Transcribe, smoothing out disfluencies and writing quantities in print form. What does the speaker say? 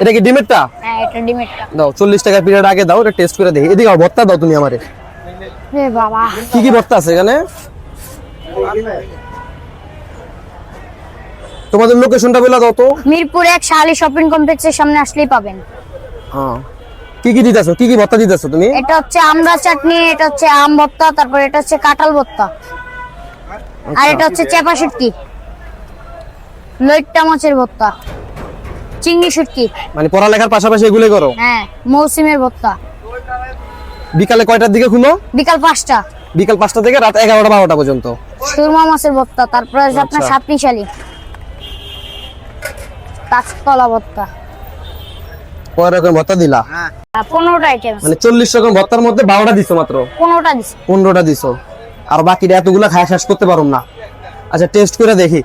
এটা কি ডিমেরটা? হ্যাঁ এটা ডিমেরটা। দাও 40 টাকা পিরিয়ড আগে দাও, এটা টেস্ট করে দেখি। এদিকে আও, ভর্তা দাও তুমি আমারে। এ বাবা, কি কি ভর্তা আছে এখানে? তোমাদের লোকেশনটা বলে দাও তো। মিরপুর 1 শাহালি শপিং কমপ্লেক্সের সামনে আসলেই পাবেন। হ্যাঁ, কি কি দিতেছো, কি কি ভর্তা দিতেছো তুমি? এটা হচ্ছে আমড়া চাটনি, এটা হচ্ছে আম ভর্তা, তারপর এটা হচ্ছে কাঁঠাল ভর্তা, আর এটা হচ্ছে চেপা শুটকি, লইট্টা মাছের ভর্তা, চিংড়ি শুটকি। মানে পড়ালেখার পাশাপাশি এগুলো করো? হ্যাঁ, মৌসুমের ভর্তা। বিকালে কয়টার দিকে খুলো? বিকাল 5টা। বিকাল 5টা থেকে রাত 11টা 12টা পর্যন্ত। সুরমা মাছের ভর্তা, তারপর আছে আপনার আচ্ছা। সাতনিশালি, কাঁচকলা ভর্তা। কয় রকম ভর্তা দিলা? 15টা আইটেম, মানে 40 রকম ভর্তার মধ্যে 12টা দিছো মাত্র? 15টা দিছি। 15টা দিছো, আর বাকিটা এতগুলা খায় শেষ করতে পারুম না। আচ্ছা টেস্ট করে দেখি।